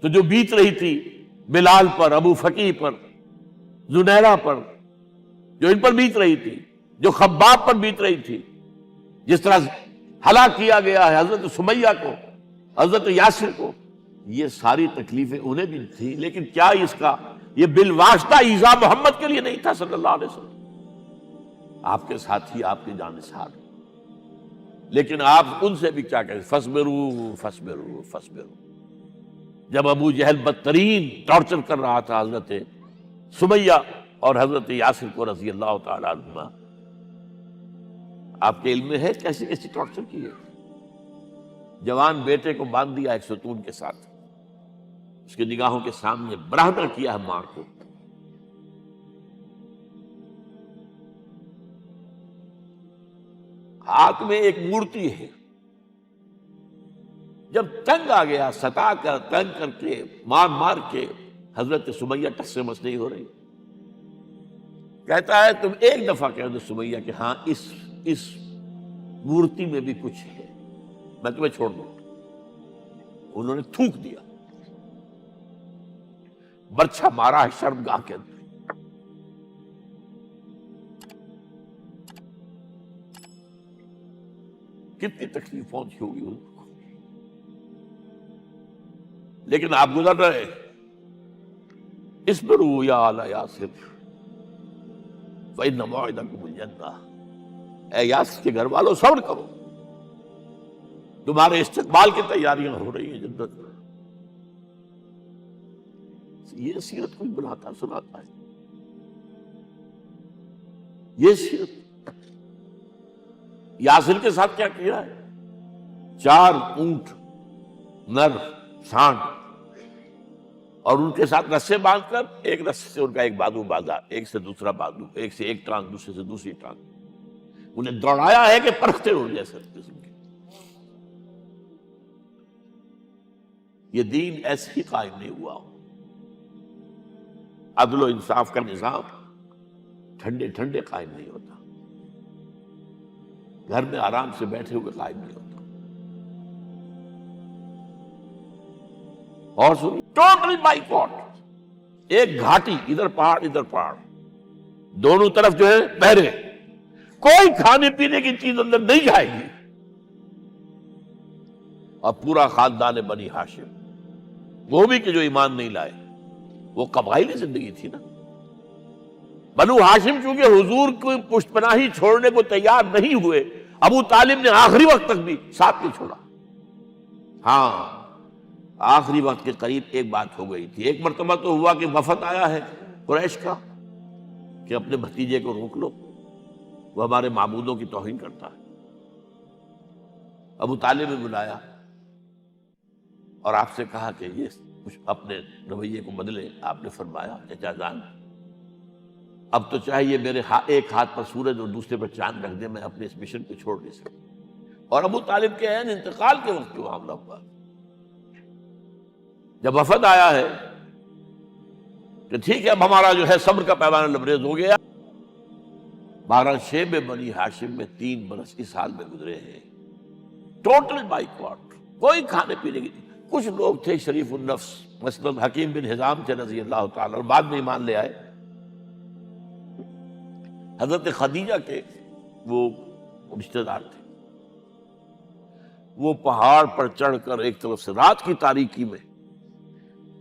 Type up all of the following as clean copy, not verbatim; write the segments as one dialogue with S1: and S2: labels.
S1: تو جو بیت رہی تھی بلال پر، ابو فقیہ پر، زنیرہ پر، جو ان پر بیت رہی تھی، جو خباب پر بیت رہی تھی، جس طرح ہلاک کیا گیا ہے حضرت سمیہ کو، حضرت یاسر کو، یہ ساری تکلیفیں انہیں بھی تھی، لیکن کیا اس کا یہ بالواسطہ ایذا محمد کے لیے نہیں تھا صلی اللہ علیہ وسلم، آپ کے ساتھی، آپ کے جانثار، لیکن آپ ان سے بھی کیا کہیں، فصبروا فصبروا فصبروا۔ جب ابو جہل بدترین ٹارچر کر رہا تھا حضرت سمیہ اور حضرت یاسر کو رضی اللہ تعالی عنہما، آپ کے علم میں ہے کیسی کیسی ٹارچر کی ہے؟ جوان بیٹے کو باندھ دیا ایک ستون کے ساتھ، اس کی نگاہوں کے سامنے برہنہ کیا ہے ماں کو، ہاتھ میں ایک مورتی ہے، جب تنگ آ گیا، ستا کر تنگ کر کے مار مار کے حضرت سمیہ ٹس سے مس نہیں ہو رہی، کہتا ہے تم ایک دفعہ کہہ دو سمیہ کہ ہاں اس مورتی میں بھی کچھ ہے، میں تمہیں چھوڑ دوں۔ انہوں نے تھوک دیا، برچھا مارا ہے شرمگاہ کے اندر، کتنی تکلیف پہنچی ہوگی ان کو، لیکن آپ گزر رہے، اصبروا یا آل یاسر فإن موعدکم الجنہ، اے یاسر کے گھر والوں صبر کرو، تمہارے استقبال کی تیاریاں ہو رہی ہیں جنت میں۔ یہ سیرت کوئی بناتا سناتا ہے، یہ سیرت یاسر کے ساتھ کیا کیا ہے؟ 4 اونٹ نر سانڈ، اور ان کے ساتھ رسے باندھ کر، ایک رسے سے ان کا ایک بازو باندھا، ایک سے دوسرا بازو، ایک سے ایک ٹانگ، دوسرے سے دوسری ٹانگ، انہیں دوڑایا ہے کہ پرکھتے ہو جیسے قسم کے۔ یہ دین ایسے ہی قائم نہیں ہوا، عدل و انصاف کا نظام ٹھنڈے ٹھنڈے قائم نہیں ہوتا، گھر میں آرام سے بیٹھے ہوئے قائم نہیں ہوتا۔ اور سنی، ٹوٹل بائیکاٹ، ایک گھاٹی، ادھر پہاڑ ادھر پہاڑ، دونوں طرف جو ہے پہرے، کوئی کھانے پینے کی چیز اندر نہیں جائے گی، اور پورا خاندان بنی ہاشم، وہ بھی کہ جو ایمان نہیں لائے، وہ قبائلی زندگی تھی نا۔ بنو ہاشم چونکہ حضور کو پشت پناہی چھوڑنے کو تیار نہیں ہوئے، ابو طالب نے آخری وقت تک بھی ساتھ نہیں چھوڑا۔ ہاں، آخری وقت کے قریب ایک بات ہو گئی تھی، ایک مرتبہ تو ہوا کہ وفد آیا ہے قریش کا کہ اپنے بھتیجے کو روک لو، وہ ہمارے معبودوں کی توہین کرتا ہے۔ ابو طالب نے بلایا اور آپ سے کہا کہ یہ کچھ اپنے رویے کو بدلے۔ آپ نے فرمایا چچا جان، اب تو چاہیے میرے ایک ہاتھ پر سورج اور دوسرے پر چاند رکھ دے، میں اپنے اس مشن کو چھوڑ نہیں سکتا۔ اور ابو طالب کے عین انتقال کے وقت جو معاملہ ہوا، جب وفد آیا ہے کہ ٹھیک ہے اب ہمارا جو ہے صبر کا پیمانہ لبریز ہو گیا، 12 شیب بنی ہاشم میں 3 برس اس حال میں گزرے ہیں، ٹوٹل بائیکاٹ، کوئی کھانے پینے کی۔ کچھ لوگ تھے شریف النفس، مثلا حکیم بن حزام تھے رضی اللہ تعالی، اور بعد میں ایمان لے آئے۔ حضرت خدیجہ کے وہ رشتہ دار تھے، وہ پہاڑ پر چڑھ کر ایک طرف سے رات کی تاریکی میں،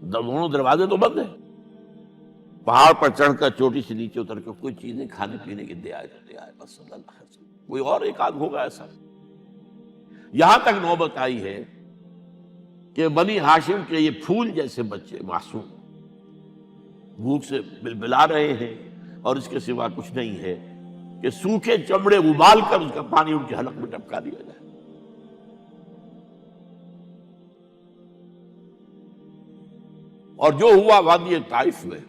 S1: دونوں دروازے تو بند ہیں، پہاڑ پر چڑھ کر چوٹی سے نیچے اتر کر کوئی چیزیں کھانے پینے کی دے آئے بس صلی اللہ علیہ وسلم۔ کوئی اور ایک آدھ ہوگا ایسا، یہاں تک نوبت آئی ہے کہ بنی ہاشم کے یہ پھول جیسے بچے معصوم بھوک سے بلبلا رہے ہیں، اور اس کے سوا کچھ نہیں ہے کہ سوکھے چمڑے ابال کر اس کا پانی ان کے حلق میں ٹپکا دیا جائے۔ اور جو ہوا وادی طائف میں،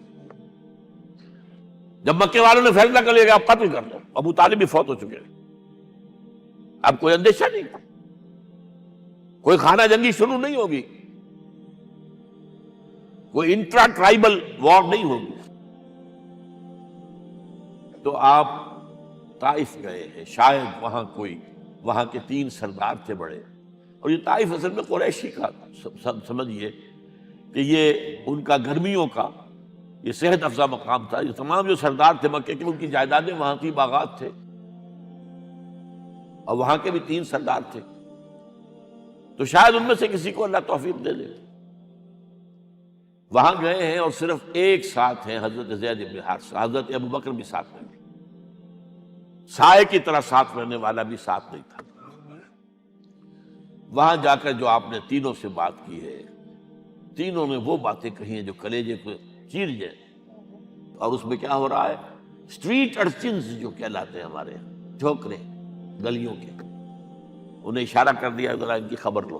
S1: جب مکے والوں نے فیصلہ کر لیا کہ آپ قتل کر دو، ابو طالب بھی فوت ہو چکے ہیں، اب کوئی اندیشہ نہیں، کوئی خانہ جنگی شروع نہیں ہوگی، کوئی انٹرا ٹرائبل وار نہیں ہوگی، تو آپ طائف گئے ہیں، شاید وہاں کے 3 سردار تھے بڑے، اور یہ طائف اصل میں قریشی کا سمجھیے کہ یہ ان کا گرمیوں کا یہ صحت افزا مقام تھا. یہ تمام جو سردار تھے مکے کے ان کی جائیدادیں وہاں تھی، باغات تھے، اور وہاں کے بھی 3 سردار تھے. تو شاید ان میں سے کسی کو اللہ توفیق دے دے. وہاں گئے ہیں اور صرف ایک ساتھ ہیں، حضرت زید بن حارثہ. حضرت ابو بکر بھی ساتھ نہیں، سائے کی طرح ساتھ رہنے والا بھی ساتھ نہیں تھا. وہاں جا کر جو آپ نے تینوں سے بات کی ہے، تینوں نے وہ باتیں کہی ہیں جو کلیجے کو چیر جائیں. اور اس میں کیا ہو رہا ہے؟ اسٹریٹ ارچنز جو کہلاتے ہیں ہمارے یہاں، ٹھوکرے گلیوں کے، انہیں اشارہ کر دیا ذرا ان کی خبر لو.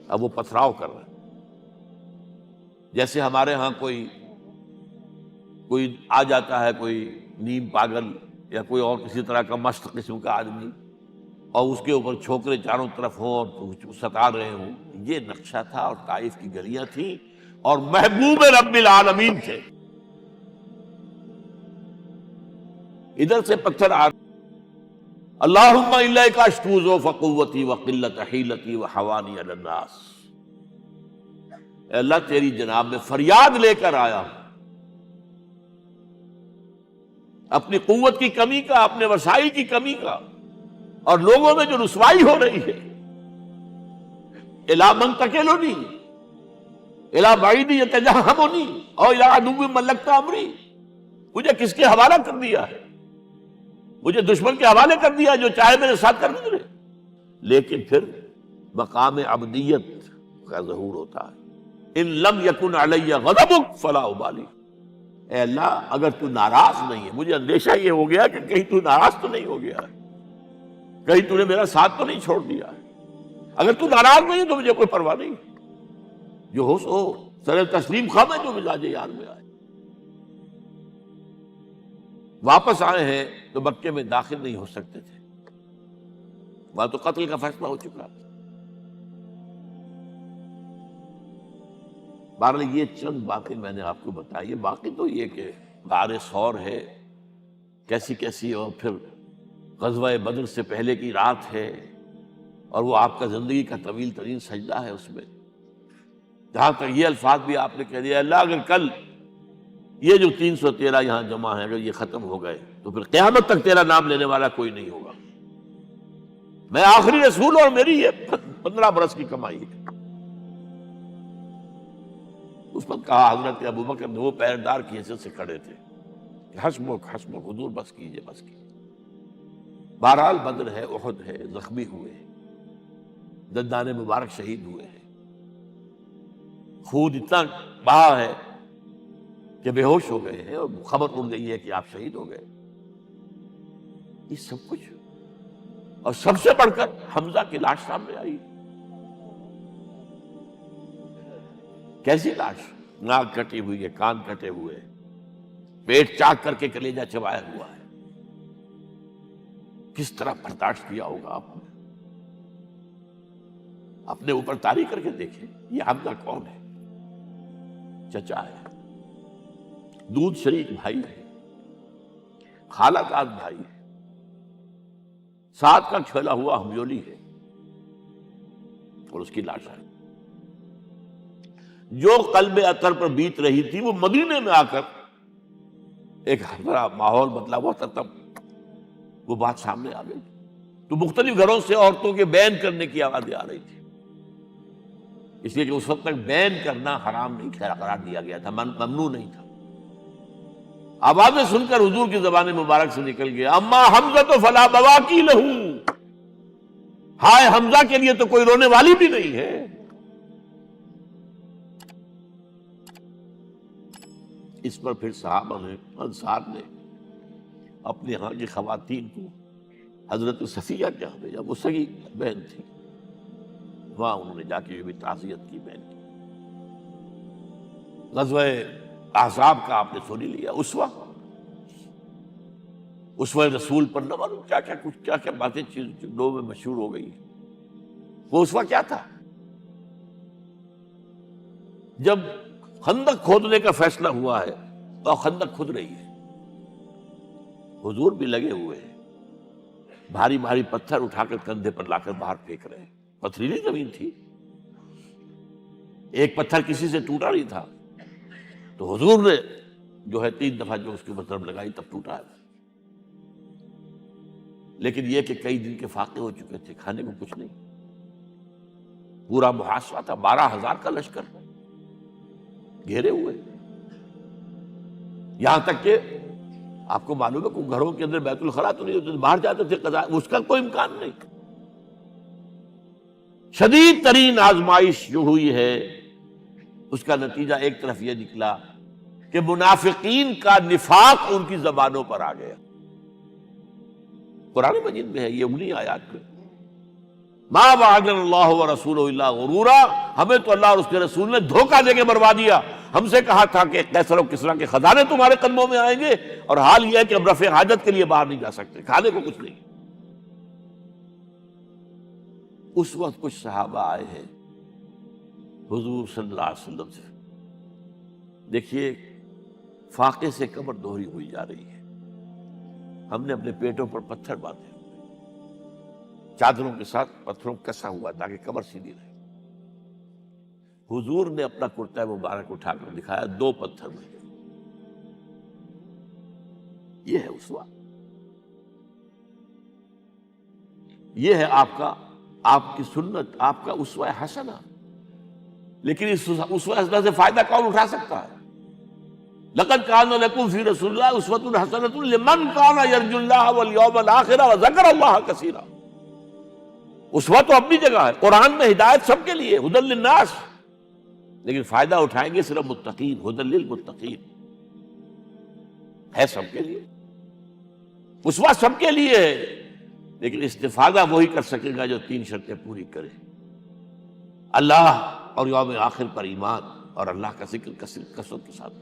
S1: اب وہ پتھراؤ کر رہے ہیں. جیسے ہمارے ہاں کوئی آ جاتا ہے، کوئی نیم پاگل یا کوئی اور کسی طرح کا مست قسم کا آدمی، اور اس کے اوپر چھوکرے چاروں طرف ہوں اور ستا رہے ہوں. یہ نقشہ تھا، اور طائف کی گلیاں تھیں، اور محبوب رب العالمین تھے. ادھر سے پتھر آ اللہم الیک اشکو ضعف قوتی وقلت حیلتی وحوانی علی الناس. اے اللہ تیری جناب میں فریاد لے کر آیا ہوں اپنی قوت کی کمی کا، اپنے وسائل کی کمی کا، اور لوگوں میں جو رسوائی ہو رہی ہے. الی من تکلنی الی بعید یتجہمنی او الی عدو ملکت امری. مجھے کس کے حوالہ کر دیا ہے؟ مجھے دشمن کے حوالے کر دیا جو چاہے میرے ساتھ کر گزرے. لیکن پھر مقام عبدیت کا ظہور ہوتا ہے. ان لم یکن علی غضبک فلا ابالی. اے اللہ اگر تو ناراض نہیں ہے، مجھے اندیشہ یہ ہو گیا کہ کہیں تو ناراض تو نہیں ہو گیا ہے، کہیں تو نے میرا ساتھ تو نہیں چھوڑ دیا ہے. اگر تو ناراض نہیں ہے تو مجھے کوئی پرواہ نہیں. جو ہو سو سر تسلیم خواہ میں جو مزاج یار میں آئے. واپس آئے ہیں تو مکے میں داخل نہیں ہو سکتے تھے، وہاں تو قتل کا فیصلہ ہو چکا تھا. بہرحال یہ چند باتیں میں نے آپ کو بتائی. باقی تو یہ کہ غار ثور ہے کیسی کیسی، اور پھر غزوہ بدر سے پہلے کی رات ہے، اور وہ آپ کا زندگی کا طویل ترین سجدہ ہے. اس میں جہاں تک یہ الفاظ بھی آپ نے کہہ دیا، اللہ اگر کل یہ جو 313 یہاں جمع ہیں اگر یہ ختم ہو گئے تو پھر قیامت تک تیرا نام لینے والا کوئی نہیں ہوگا. میں آخری رسول اور میری یہ 15 برس کی کمائی ہے. اس وقت کہا حضرت ابو بکر نے، وہ پہرےدار کی حیثیت سے کھڑے تھے، کہ حسبک حسبک حضور بس کیجئے بس کیجئے. بہرحال بدر ہے، احد ہے، زخمی ہوئے ہیں، دندان مبارک شہید ہوئے ہیں، خون اتنا بہا ہے کہ بے ہوش ہو گئے ہیں، اور خبر اڑ گئی ہے کہ آپ شہید ہو گئے. یہ سب کچھ، اور سب سے بڑھ کر حمزہ کی لاش سامنے آئی. کیسی لاش؟ ناک کٹی ہوئی ہے، کان کٹے ہوئے، پیٹ چاک کر کے کلیجہ چبایا ہوا ہے. کس طرح برداشت کیا ہوگا آپ نے؟ اپنے اوپر تاری کر کے دیکھیں. یہ حمزہ کون ہے؟ چچا ہے، دودھ شریک بھائی ہے، خالہ داد بھائی ہے، ساتھ کا کھیلا ہوا ہمجولی ہے، اور اس کی لاش ہے. جو قلب اطہر پر بیت رہی تھی وہ مدینے میں آ کر ایک بڑا ماحول بدلا ہوا تھا. تب وہ بات سامنے آ گئی تو مختلف گھروں سے عورتوں کے بین کرنے کی آوازیں آ رہی تھی، اس لیے کہ اس وقت تک بین کرنا حرام نہیں قرار دیا گیا تھا، ممنوع نہیں تھا. آوازیں سن کر حضور کی زبان مبارک سے نکل گیا، اما حمزہ تو فلا بواکی لہو. ہائے حمزہ کے لیے تو کوئی رونے والی بھی نہیں ہے. اس پر پھر صحابہ نے، انصار نے اپنے ہاں کی خواتین کو حضرت صفیہ کے ہاں بھیجا. وہ سگی بہن تھی، وہاں انہوں نے جا کے بھی تعزیت کی بہن کی. غزوہ احزاب کا آپ نے سن ہی لیا. اسوہ رسول پر نہ معلوم کیا کیا باتیں چیز لوگوں میں مشہور ہو گئی. وہ اسوہ کیا تھا؟ جب خندق کھودنے کا فیصلہ ہوا ہے تو خندق کھود رہی ہے، حضور بھی لگے ہوئے ہیں، بھاری بھاری پتھر اٹھا کر کندھے پر لا کر باہر پھینک رہے ہیں. پتھریلی زمین تھی. ایک پتھر کسی سے ٹوٹا نہیں تھا، تو حضور نے جو ہے 3 دفعہ جو اس کے اوپر ضرب لگائی تب ٹوٹا ہے۔ لیکن یہ کہ کئی دن کے فاقے ہو چکے تھے، کھانے کو کچھ نہیں، پورا محاصرہ تھا، 12,000 کا لشکر گھیرے ہوئے، یہاں تک کہ آپ کو معلوم ہے کہ گھروں کے اندر بیت الخلا تو نہیں ہوتے، باہر جاتے تھے قضاء، اس کا کوئی امکان نہیں۔ شدید ترین آزمائش جو ہوئی ہے اس کا نتیجہ ایک طرف یہ نکلا کہ منافقین کا نفاق ان کی زبانوں پر آ گیا۔ قرآن مجید میں ہے یہ انہی آیات میں، ما وعدنا اللہ ورسولہ الا غرورا، ہمیں تو اللہ اور اس کے رسول نے دھوکہ دے کے مروا دیا۔ ہم سے کہا تھا کہ قیصر و کسریٰ کے خزانے تمہارے قدموں میں آئیں گے، اور حال یہ ہے کہ اب رفع حاجت کے لیے باہر نہیں جا سکتے، کھانے کو کچھ نہیں۔ اس وقت کچھ صحابہ آئے ہیں حضور صلی اللہ علیہ وسلم سے، دیکھیے فاقے سے کمر دوہری ہوئی جا رہی ہے، ہم نے اپنے پیٹوں پر پتھر باندھے ہوئے، چادروں کے ساتھ پتھروں کسا ہوا تاکہ کمر سیدھی رہے۔ حضور نے اپنا کرتا مبارک اٹھا کر دکھایا 2 پتھر میں، یہ ہے اسوہ، یہ ہے آپ کی سنت، آپ کا اسوہ حسنہ۔ لیکن اس اسوہ حسنہ سے فائدہ کون اٹھا سکتا ہے؟ لقد کان لکم فی رسول اللہ اسوۃ حسنۃ لمن کان یرجو اللہ والیوم الآخر وذکر اللہ کثیرا۔ اسوہ تو اپنی جگہ ہے، قرآن میں ہدایت سب کے لیے، ھدی للناس، لیکن فائدہ اٹھائیں گے صرف متقین، ھدی للمتقین ہے سب کے لیے، اسوہ سب کے لیے ہے، لیکن استفادہ وہی کر سکے گا جو 3 شرطیں پوری کرے: اللہ اور یوم آخر پر ایمان، اور اللہ کا ذکر کثرت کے ساتھ۔